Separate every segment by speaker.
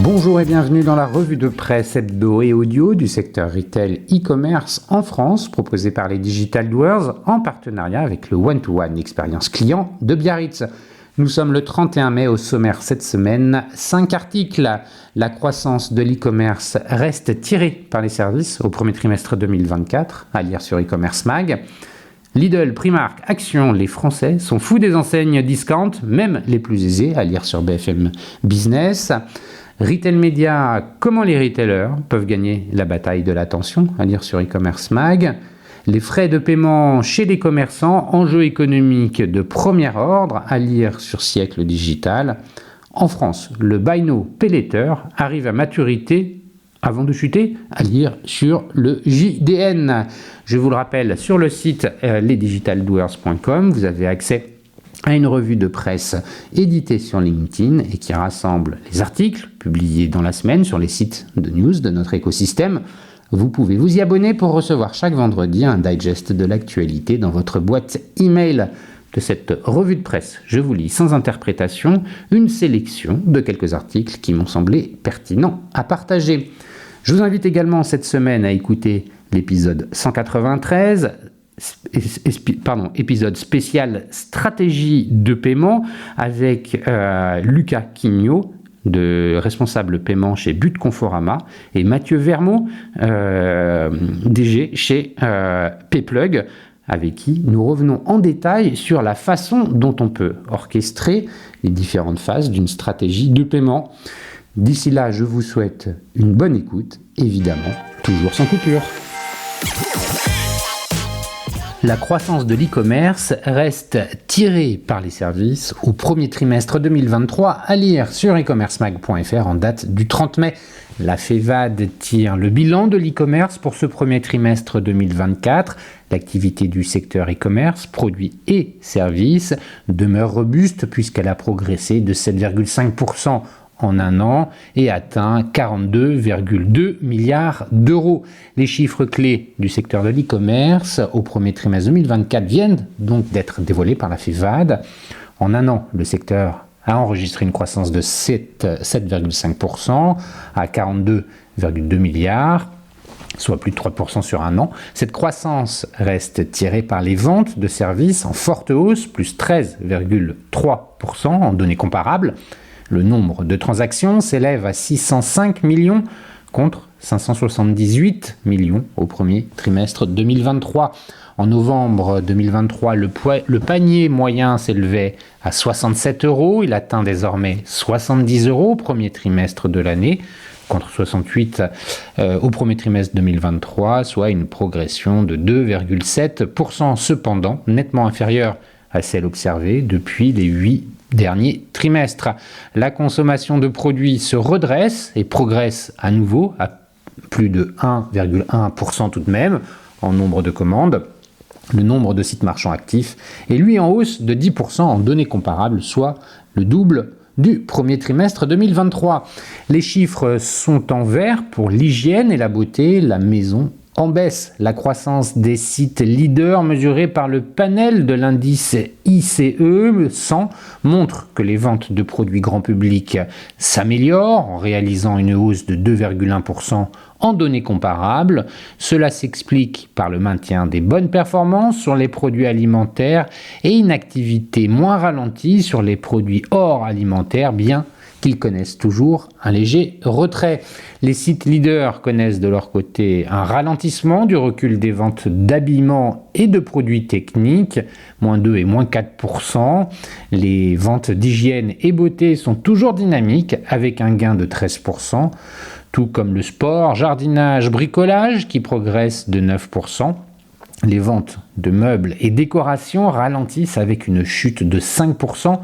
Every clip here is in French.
Speaker 1: Bonjour et bienvenue dans la revue de presse hebdo et audio du secteur retail e-commerce en France, proposée par les Digital Doers en partenariat avec le One-to-One expérience client de Biarritz. Nous sommes le 31 mai, au sommaire cette semaine, 5 articles. La croissance de l'e-commerce reste tirée par les services au premier trimestre 2024, à lire sur e-commerce mag. Lidl, Primark, Action, les Français sont fous des enseignes discount, même les plus aisées, à lire sur BFM Business. Retail Média, comment les retailers peuvent gagner la bataille de l'attention, à lire sur e-commerce mag. Les frais de paiement chez les commerçants, enjeux économiques de premier ordre, à lire sur Siècle Digital. En France, le Buy Now Pay Later arrive à maturité avant de chuter, à lire sur le JDN. Je vous le rappelle, sur le site lesdigitaldoers.com, vous avez accès à une revue de presse éditée sur LinkedIn et qui rassemble les articles publiés dans la semaine sur les sites de news de notre écosystème. Vous pouvez vous y abonner pour recevoir chaque vendredi un digest de l'actualité dans votre boîte email. De cette revue de presse, je vous lis sans interprétation une sélection de quelques articles qui m'ont semblé pertinents à partager. Je vous invite également cette semaine à écouter l'épisode 193, épisode spécial stratégie de paiement avec Lucas Quignot, responsable paiement chez But Conforama, et Mathieu Vermeau, DG chez Payplug, avec qui nous revenons en détail sur la façon dont on peut orchestrer les différentes phases d'une stratégie de paiement. D'ici là, je vous souhaite une bonne écoute, évidemment, toujours sans coupure. La croissance de l'e-commerce reste tirée par les services au premier trimestre 2023, à lire sur e-commercemag.fr en date du 30 mai. La FEVAD tire le bilan de l'e-commerce pour ce premier trimestre 2024. L'activité du secteur e-commerce, produits et services, demeure robuste puisqu'elle a progressé de 7,5% en un an et atteint 42,2 milliards d'euros. Les chiffres clés du secteur de l'e-commerce au premier trimestre 2024 viennent donc d'être dévoilés par la FEVAD. En un an, le secteur a enregistré une croissance de 7,5% à 42,2 milliards, soit plus de 3% sur un an. Cette croissance reste tirée par les ventes de services en forte hausse, plus 13,3% en données comparables. Le nombre de transactions s'élève à 605 millions contre 578 millions au premier trimestre 2023. En novembre 2023, le panier moyen s'élevait à 67 €. Il atteint désormais 70 € au premier trimestre de l'année, contre 68 au premier trimestre 2023, soit une progression de 2,7%, cependant nettement inférieure à celle observée depuis les 8 derniers trimestres. La consommation de produits se redresse et progresse à nouveau à plus de 1,1% tout de même en nombre de commandes. Le nombre de sites marchands actifs est lui en hausse de 10% en données comparables, soit le double du premier trimestre 2023. Les chiffres sont en vert pour l'hygiène et la beauté, la maison en baisse. La croissance des sites leaders mesurée par le panel de l'indice ICE 100 montre que les ventes de produits grand public s'améliorent en réalisant une hausse de 2,1% en données comparables. Cela s'explique par le maintien des bonnes performances sur les produits alimentaires et une activité moins ralentie sur les produits hors alimentaires, bien qu'ils connaissent toujours un léger retrait. Les sites leaders connaissent de leur côté un ralentissement du recul des ventes d'habillement et de produits techniques, moins 2 et moins 4%. Les ventes d'hygiène et beauté sont toujours dynamiques avec un gain de 13%, tout comme le sport, jardinage, bricolage qui progresse de 9%. Les ventes de meubles et décorations ralentissent avec une chute de 5%.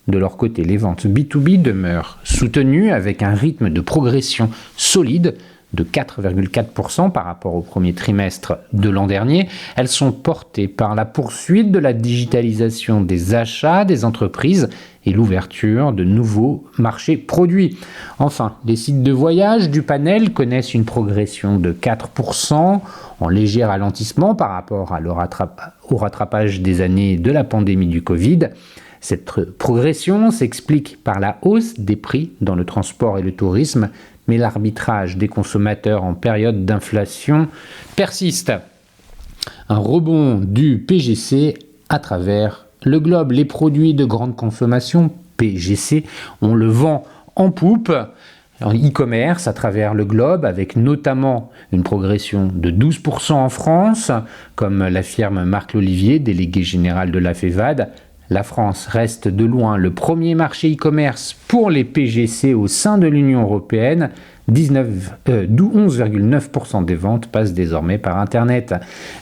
Speaker 1: De leur côté, les ventes B2B demeurent soutenues avec un rythme de progression solide de 4,4% par rapport au premier trimestre de l'an dernier. Elles sont portées par la poursuite de la digitalisation des achats des entreprises et l'ouverture de nouveaux marchés produits. Enfin, les sites de voyage du panel connaissent une progression de 4% en léger ralentissement par rapport au rattrapage des années de la pandémie du Covid. Cette progression s'explique par la hausse des prix dans le transport et le tourisme, mais l'arbitrage des consommateurs en période d'inflation persiste. Un rebond du PGC à travers le globe. Les produits de grande consommation, PGC, on le vend en poupe en e-commerce à travers le globe, avec notamment une progression de 12% en France, comme l'affirme Marc Lolivier, délégué général de la FEVAD. La France reste de loin le premier marché e-commerce pour les PGC au sein de l'Union européenne. 11,9% des ventes passent désormais par Internet.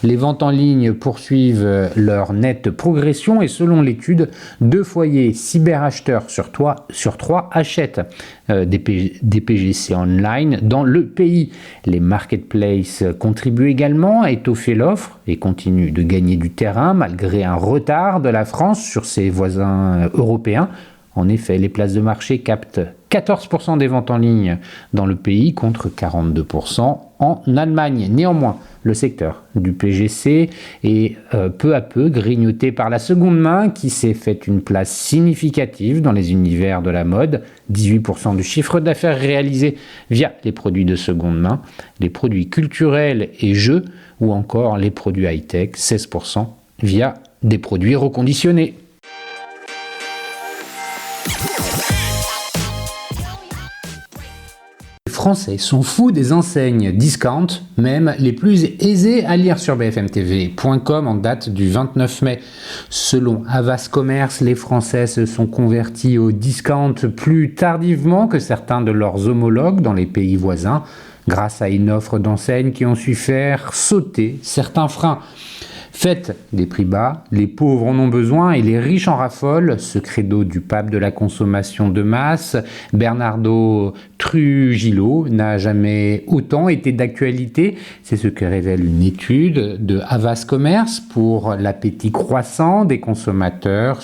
Speaker 1: Les ventes en ligne poursuivent leur nette progression et selon l'étude, 2 foyers cyberacheteurs sur 3 achètent des PGC online dans le pays. Les marketplaces contribuent également à étoffer l'offre et continuent de gagner du terrain malgré un retard de la France sur ses voisins européens. En effet, les places de marché captent 14% des ventes en ligne dans le pays contre 42% en Allemagne. Néanmoins, le secteur du PGC est peu à peu grignoté par la seconde main qui s'est fait une place significative dans les univers de la mode. 18% du chiffre d'affaires réalisé via les produits de seconde main, les produits culturels et jeux ou encore les produits high-tech, 16% via des produits reconditionnés. Les Français sont fous des enseignes discount, même les plus aisées à lire sur bfmtv.com en date du 29 mai. Selon Havas Commerce, les Français se sont convertis au discount plus tardivement que certains de leurs homologues dans les pays voisins, grâce à une offre d'enseignes qui ont su faire sauter certains freins. Faites des prix bas, les pauvres en ont besoin et les riches en raffolent. Ce credo du pape de la consommation de masse, Bernardo Trujillo, n'a jamais autant été d'actualité. C'est ce que révèle une étude de Havas Commerce pour l'appétit croissant des consommateurs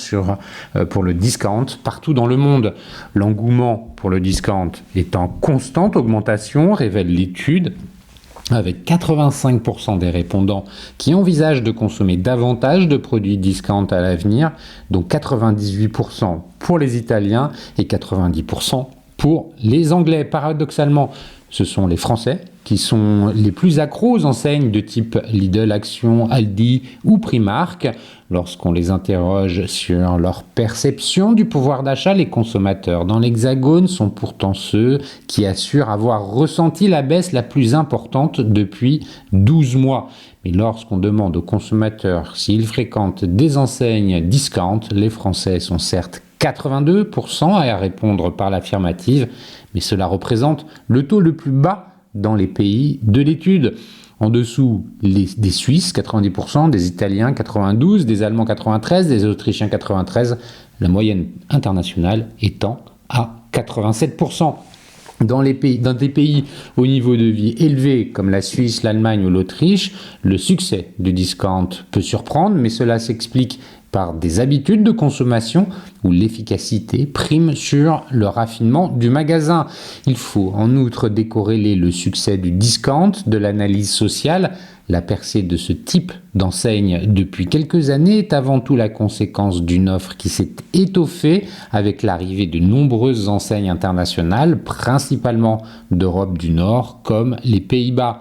Speaker 1: pour le discount partout dans le monde. L'engouement pour le discount est en constante augmentation, révèle l'étude, avec 85% des répondants qui envisagent de consommer davantage de produits discount à l'avenir, dont 98% pour les Italiens et 90% pour les Anglais. Paradoxalement, ce sont les Français qui sont les plus accros aux enseignes de type Lidl, Action, Aldi ou Primark. Lorsqu'on les interroge sur leur perception du pouvoir d'achat, les consommateurs dans l'Hexagone sont pourtant ceux qui assurent avoir ressenti la baisse la plus importante depuis 12 mois. Mais lorsqu'on demande aux consommateurs s'ils fréquentent des enseignes discount, les Français sont certes 82% à répondre par l'affirmative, mais cela représente le taux le plus bas dans les pays de l'étude. En dessous, des Suisses, 90%, des Italiens, 92%, des Allemands, 93%, des Autrichiens, 93%, la moyenne internationale étant à 87%. Dans des pays au niveau de vie élevé comme la Suisse, l'Allemagne ou l'Autriche, le succès du discount peut surprendre, mais cela s'explique par des habitudes de consommation où l'efficacité prime sur le raffinement du magasin. Il faut en outre décorréler le succès du discount de l'analyse sociale. La percée de ce type d'enseigne depuis quelques années est avant tout la conséquence d'une offre qui s'est étoffée avec l'arrivée de nombreuses enseignes internationales, principalement d'Europe du Nord comme les Pays-Bas.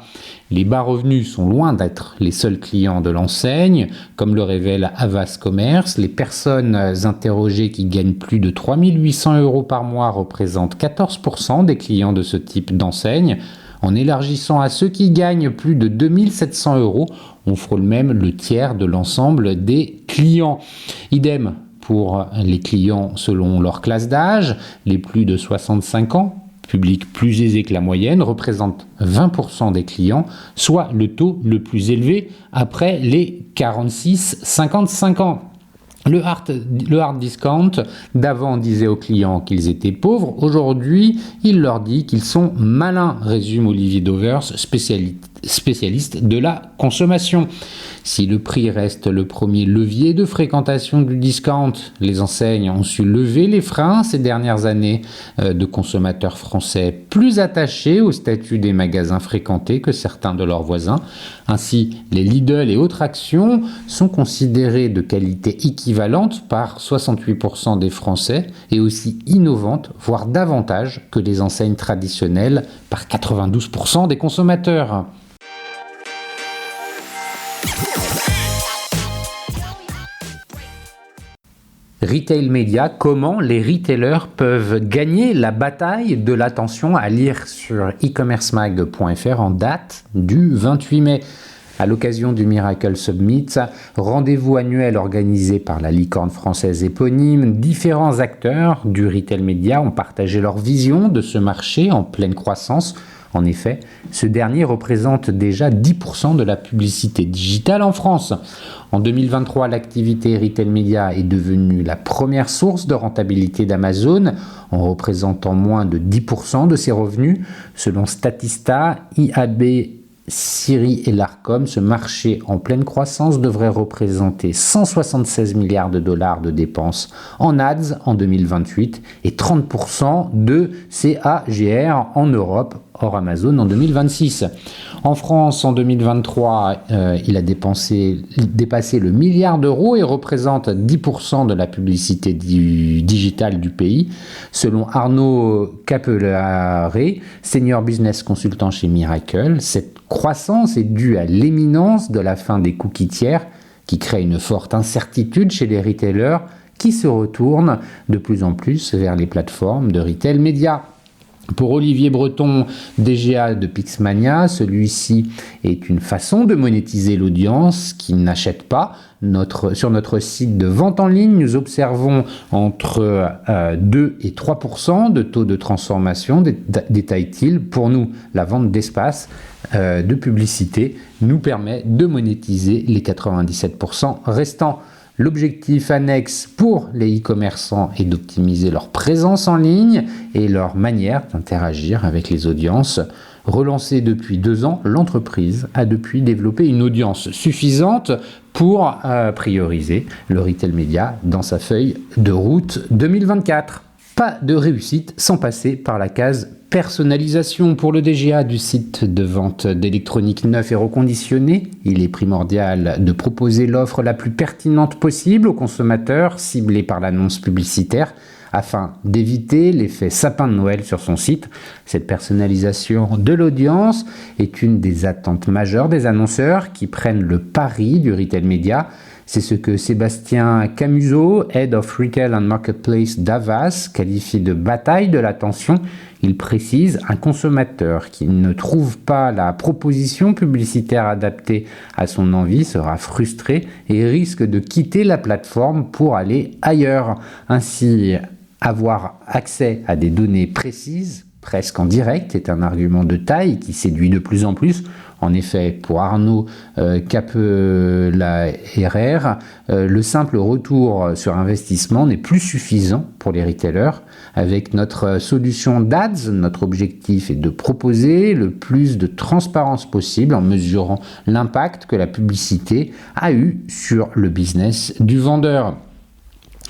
Speaker 1: Les bas revenus sont loin d'être les seuls clients de l'enseigne, comme le révèle Havas Commerce. Les personnes interrogées qui gagnent plus de 3 800 € par mois représentent 14% des clients de ce type d'enseigne. En élargissant à ceux qui gagnent plus de 2 700 €, on frôle même le tiers de l'ensemble des clients. Idem pour les clients selon leur classe d'âge, les plus de 65 ans, public plus aisé que la moyenne, représentent 20% des clients, soit le taux le plus élevé après les 46-55 ans. Le hard discount d'avant disait aux clients qu'ils étaient pauvres, aujourd'hui il leur dit qu'ils sont malins, résume Olivier Dauvers, spécialistes de la consommation. Si le prix reste le premier levier de fréquentation du discount, les enseignes ont su lever les freins ces dernières années de consommateurs français plus attachés au statut des magasins fréquentés que certains de leurs voisins. Ainsi, les Lidl et autres actions sont considérées de qualité équivalente par 68% des Français et aussi innovantes, voire davantage que les enseignes traditionnelles par 92% des consommateurs. Retail Média, comment les retailers peuvent gagner la bataille de l'attention, à lire sur e-commercemag.fr en date du 28 mai. À l'occasion du Miracle Summit, rendez-vous annuel organisé par la licorne française éponyme, différents acteurs du retail média ont partagé leur vision de ce marché en pleine croissance. En effet, ce dernier représente déjà 10% de la publicité digitale en France. En 2023, l'activité retail média est devenue la première source de rentabilité d'Amazon, en représentant moins de 10% de ses revenus. Selon Statista, IAB, Siri et l'Arcom, ce marché en pleine croissance devrait représenter 176 milliards de dollars de dépenses en ads en 2028 et 30% de CAGR en Europe, hors Amazon en 2026. En France, en 2023, il a dépassé le milliard d'euros et représente 10% de la publicité digitale du pays. Selon Arnaud Capellaré, senior business consultant chez Miracle, cette croissance est due à l'éminence de la fin des cookies tiers qui crée une forte incertitude chez les retailers qui se retournent de plus en plus vers les plateformes de retail média. Pour Olivier Breton, DGA de Pixmania, celui-ci est une façon de monétiser l'audience qui n'achète pas. Sur notre site de vente en ligne, nous observons entre 2 et 3% de taux de transformation, détaille-t-il. Pour nous, la vente d'espace de publicité nous permet de monétiser les 97% restants. L'objectif annexe pour les e-commerçants est d'optimiser leur présence en ligne et leur manière d'interagir avec les audiences. Relancée depuis 2 ans, l'entreprise a depuis développé une audience suffisante pour prioriser le retail média dans sa feuille de route 2024. Pas de réussite sans passer par la case personnalisation. Pour le DGA du site de vente d'électronique neuf et reconditionné, il est primordial de proposer l'offre la plus pertinente possible aux consommateurs ciblés par l'annonce publicitaire afin d'éviter l'effet sapin de Noël sur son site. Cette personnalisation de l'audience est une des attentes majeures des annonceurs qui prennent le pari du retail média. C'est ce que Sébastien Camuso, Head of Retail and Marketplace d'Avas, qualifie de bataille de l'attention. Il précise: un consommateur qui ne trouve pas la proposition publicitaire adaptée à son envie sera frustré et risque de quitter la plateforme pour aller ailleurs. Ainsi, avoir accès à des données précises, presque en direct, est un argument de taille qui séduit de plus en plus. En effet, pour Arnaud Capellaré, le simple retour sur investissement n'est plus suffisant pour les retailers. Avec notre solution d'Ads, notre objectif est de proposer le plus de transparence possible en mesurant l'impact que la publicité a eu sur le business du vendeur.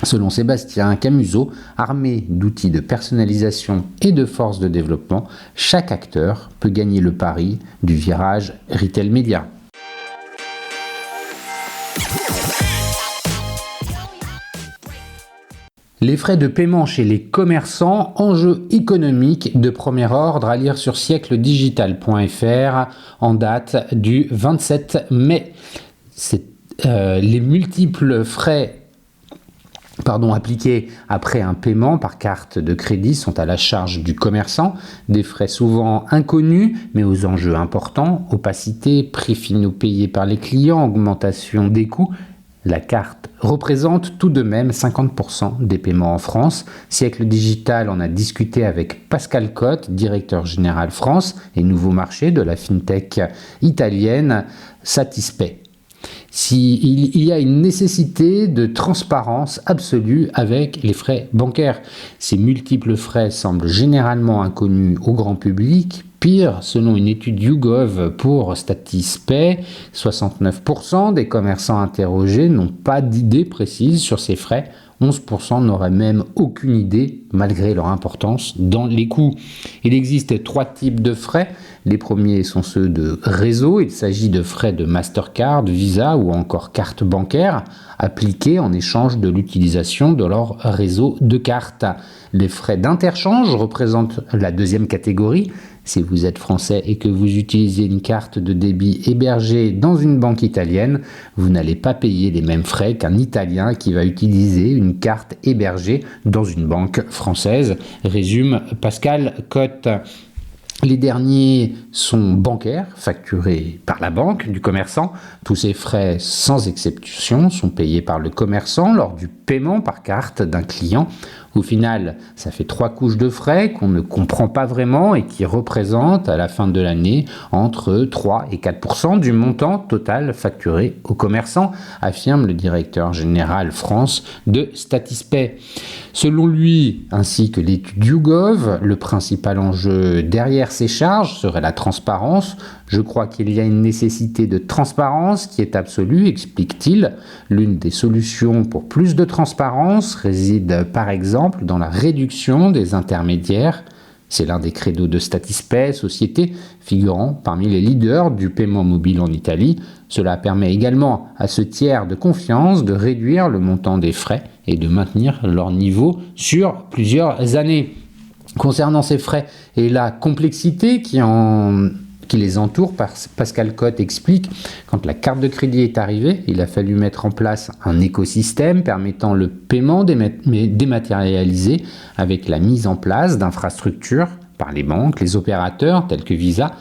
Speaker 1: Selon Sébastien Camuso, armé d'outils de personnalisation et de force de développement, chaque acteur peut gagner le pari du virage retail média. Les frais de paiement chez les commerçants, enjeux économiques de premier ordre, à lire sur siècledigital.fr en date du 27 mai. Les multiples frais appliqués après un paiement par carte de crédit sont à la charge du commerçant, des frais souvent inconnus mais aux enjeux importants: opacité, prix finaux payés par les clients, augmentation des coûts. La carte représente tout de même 50% des paiements en France. Siècle Digital en a discuté avec Pascal Cotte, directeur général France et nouveau marché de la fintech italienne Satispay. Il y a une nécessité de transparence absolue avec les frais bancaires. Ces multiples frais semblent généralement inconnus au grand public. Pire, selon une étude YouGov pour Statispay, 69% des commerçants interrogés n'ont pas d'idée précise sur ces frais. 11% n'auraient même aucune idée, malgré leur importance, dans les coûts. Il existe 3 types de frais. Les premiers sont ceux de réseau. Il s'agit de frais de Mastercard, Visa ou encore carte bancaire appliqués en échange de l'utilisation de leur réseau de cartes. Les frais d'interchange représentent la deuxième catégorie. Si vous êtes français et que vous utilisez une carte de débit hébergée dans une banque italienne, vous n'allez pas payer les mêmes frais qu'un Italien qui va utiliser une carte hébergée dans une banque française, résume Pascal Cotte. Les derniers sont bancaires, facturés par la banque du commerçant. Tous ces frais, sans exception, sont payés par le commerçant lors du paiement par carte d'un client. Au final, ça fait 3 couches de frais qu'on ne comprend pas vraiment et qui représentent à la fin de l'année entre 3 et 4% du montant total facturé aux commerçants, affirme le directeur général France de Statispay. Selon lui, ainsi que l'étude YouGov, le principal enjeu derrière ces charges serait la transparence. Je crois qu'il y a une nécessité de transparence qui est absolue, explique-t-il. L'une des solutions pour plus de transparence réside par exemple dans la réduction des intermédiaires. C'est l'un des credos de Statispay, société figurant parmi les leaders du paiement mobile en Italie. Cela permet également à ce tiers de confiance de réduire le montant des frais et de maintenir leur niveau sur plusieurs années. Concernant ces frais et la complexité qui les entoure, Pascal Cotte explique: quand la carte de crédit est arrivée, il a fallu mettre en place un écosystème permettant le paiement dématérialisé avec la mise en place d'infrastructures par les banques, les opérateurs tels que Visa,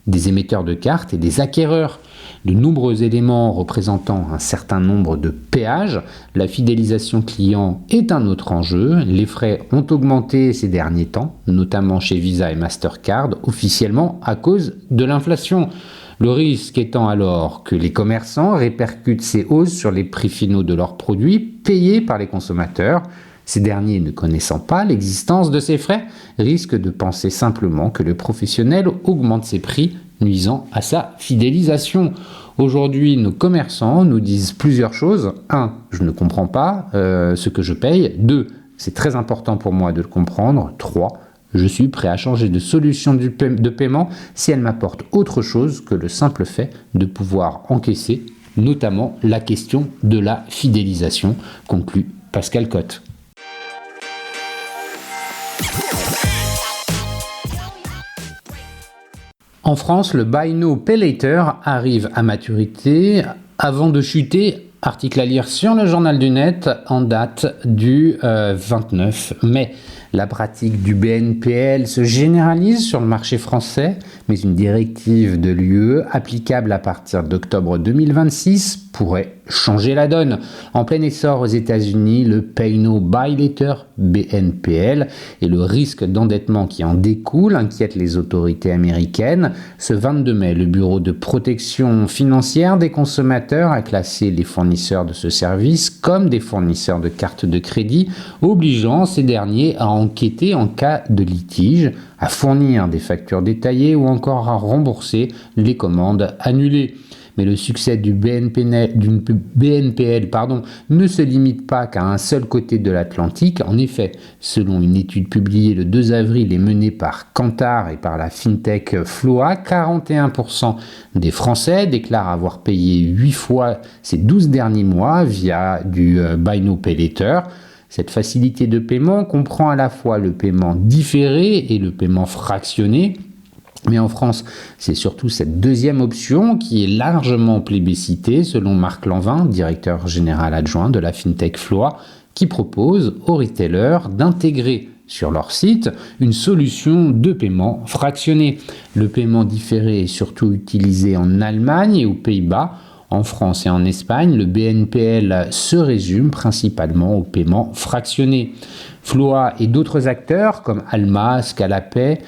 Speaker 1: des émetteurs de cartes et des acquéreurs. De nombreux éléments représentant un certain nombre de péages. La fidélisation client est un autre enjeu. Les frais ont augmenté ces derniers temps, notamment chez Visa et Mastercard, officiellement à cause de l'inflation. Le risque étant alors que les commerçants répercutent ces hausses sur les prix finaux de leurs produits payés par les consommateurs. Ces derniers, ne connaissant pas l'existence de ces frais, risquent de penser simplement que le professionnel augmente ses prix, nuisant à sa fidélisation. Aujourd'hui, nos commerçants nous disent plusieurs choses. 1. Je ne comprends pas ce que je paye. 2. C'est très important pour moi de le comprendre. 3. Je suis prêt à changer de solution de paiement si elle m'apporte autre chose que le simple fait de pouvoir encaisser, notamment la question de la fidélisation, conclut Pascal Cotte. En France, le Buy Now Pay Later arrive à maturité avant de chuter. Article à lire sur le Journal du Net en date du 29 mai. La pratique du BNPL se généralise sur le marché français, mais une directive de l'UE applicable à partir d'octobre 2026 pourrait changer la donne. En plein essor aux États-Unis, le Pay Now Buy Later BNPL et le risque d'endettement qui en découle inquiètent les autorités américaines. Ce 22 mai, le Bureau de protection financière des consommateurs a classé les fournisseurs de ce service comme des fournisseurs de cartes de crédit, obligeant ces derniers à enquêter en cas de litige, à fournir des factures détaillées ou encore à rembourser les commandes annulées. Mais le succès du BNPL ne se limite pas qu'à un seul côté de l'Atlantique. En effet, selon une étude publiée le 2 avril et menée par Kantar et par la fintech Floa, 41% des Français déclarent avoir payé 8 fois ces 12 derniers mois via du Buy Now Pay Later. Cette facilité de paiement comprend à la fois le paiement différé et le paiement fractionné. Mais en France, c'est surtout cette deuxième option qui est largement plébiscitée, selon Marc Lanvin, directeur général adjoint de la fintech Floa, qui propose aux retailers d'intégrer sur leur site une solution de paiement fractionné. Le paiement différé est surtout utilisé en Allemagne et aux Pays-Bas. En France et en Espagne, le BNPL se résume principalement au paiement fractionné. Floa et d'autres acteurs comme Alma, Scalapay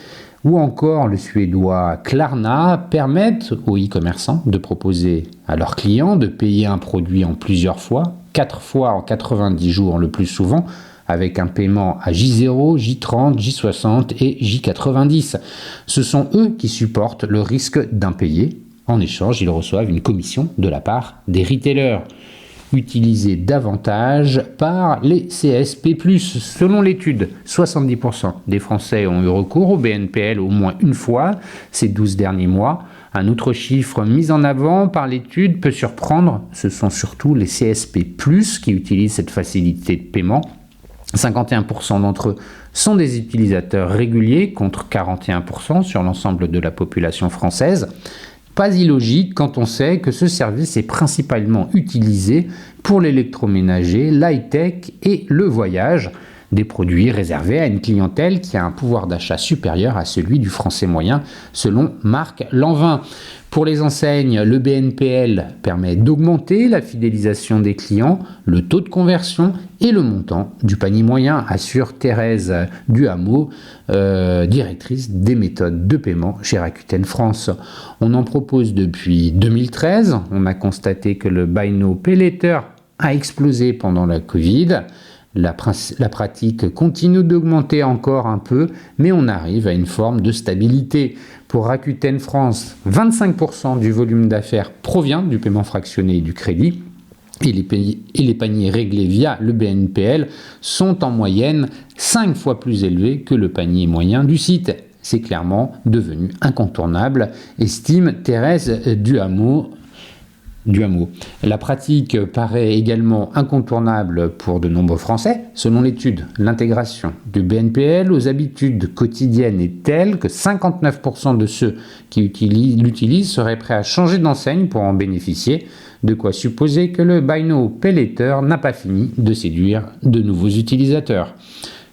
Speaker 1: ou encore le suédois Klarna permettent aux e-commerçants de proposer à leurs clients de payer un produit en plusieurs fois, 4 fois en 90 jours le plus souvent, avec un paiement à J0, J30, J60 et J90. Ce sont eux qui supportent le risque d'impayé. En échange, ils reçoivent une commission de la part des retailers. Utilisés davantage par les CSP+. Selon l'étude, 70% des Français ont eu recours au BNPL au moins une fois ces 12 derniers mois. Un autre chiffre mis en avant par l'étude peut surprendre, ce sont surtout les CSP+, qui utilisent cette facilité de paiement. 51% d'entre eux sont des utilisateurs réguliers, contre 41% sur l'ensemble de la population française. Pas illogique quand on sait que ce service est principalement utilisé pour l'électroménager, l'high-tech et le voyage, des produits réservés à une clientèle qui a un pouvoir d'achat supérieur à celui du français moyen, selon Marc Lanvin. Pour les enseignes, le BNPL permet d'augmenter la fidélisation des clients, le taux de conversion et le montant du panier moyen, assure Thérèse Duhameau, directrice des méthodes de paiement chez Rakuten France. On en propose depuis 2013. On a constaté que le Buy Now Pay Later a explosé pendant la Covid. La pratique continue d'augmenter encore un peu, mais on arrive à une forme de stabilité. Pour Rakuten France, 25% du volume d'affaires provient du paiement fractionné et du crédit. Et les paniers réglés via le BNPL sont en moyenne 5 fois plus élevés que le panier moyen du site. C'est clairement devenu incontournable, estime Thérèse Duhameau. La pratique paraît également incontournable pour de nombreux Français. Selon l'étude, l'intégration du BNPL aux habitudes quotidiennes est telle que 59% de ceux qui l'utilisent seraient prêts à changer d'enseigne pour en bénéficier. De quoi supposer que le Buy Now Pay Later n'a pas fini de séduire de nouveaux utilisateurs.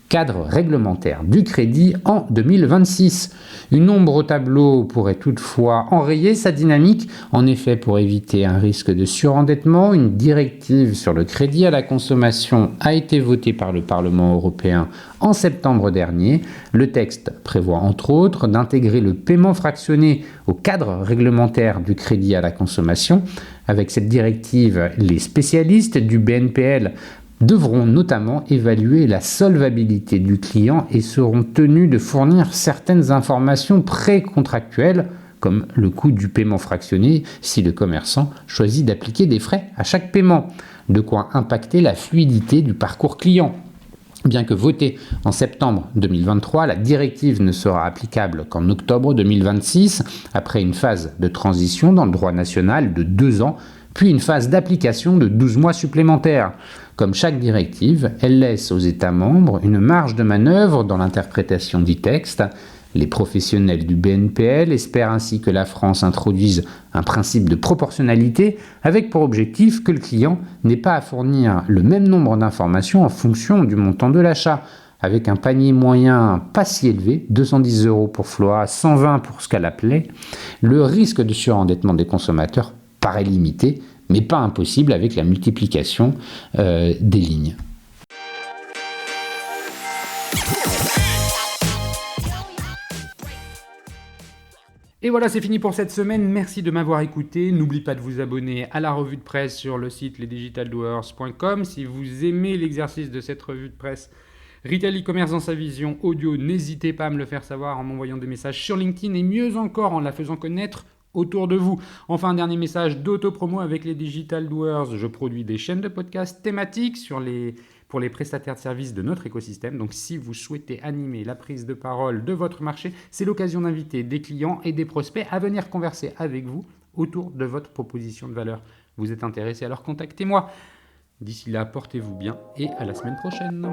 Speaker 1: Cadre réglementaire du crédit en 2026. Une ombre au tableau pourrait toutefois enrayer sa dynamique. En effet, pour éviter un risque de surendettement, une directive sur le crédit à la consommation a été votée par le Parlement européen en septembre dernier. Le texte prévoit entre autres d'intégrer le paiement fractionné au cadre réglementaire du crédit à la consommation. Avec cette directive, les spécialistes du BNPL devront notamment évaluer la solvabilité du client et seront tenus de fournir certaines informations pré-contractuelles, comme le coût du paiement fractionné si le commerçant choisit d'appliquer des frais à chaque paiement, de quoi impacter la fluidité du parcours client. Bien que votée en septembre 2023, la directive ne sera applicable qu'en octobre 2026, après une phase de transition dans le droit national de 2 ans, puis une phase d'application de 12 mois supplémentaires. Comme chaque directive, elle laisse aux États membres une marge de manœuvre dans l'interprétation du texte. Les professionnels du BNPL espèrent ainsi que la France introduise un principe de proportionnalité avec pour objectif que le client n'ait pas à fournir le même nombre d'informations en fonction du montant de l'achat. Avec un panier moyen pas si élevé, 210 € pour Floa, 120 pour Scalaplay, le risque de surendettement des consommateurs paraît limité, mais pas impossible avec la multiplication des lignes. Et voilà, c'est fini pour cette semaine. Merci de m'avoir écouté. N'oublie pas de vous abonner à la revue de presse sur le site lesdigitaldoers.com. Si vous aimez l'exercice de cette revue de presse Retail e-commerce dans sa vision audio, n'hésitez pas à me le faire savoir en m'envoyant des messages sur LinkedIn et mieux encore en la faisant connaître autour de vous. Enfin, un dernier message d'auto-promo avec les Digital Doers. Je produis des chaînes de podcasts thématiques pour les prestataires de services de notre écosystème. Donc, si vous souhaitez animer la prise de parole de votre marché, c'est l'occasion d'inviter des clients et des prospects à venir converser avec vous autour de votre proposition de valeur. Vous êtes intéressé, alors contactez-moi. D'ici là, portez-vous bien et à la semaine prochaine.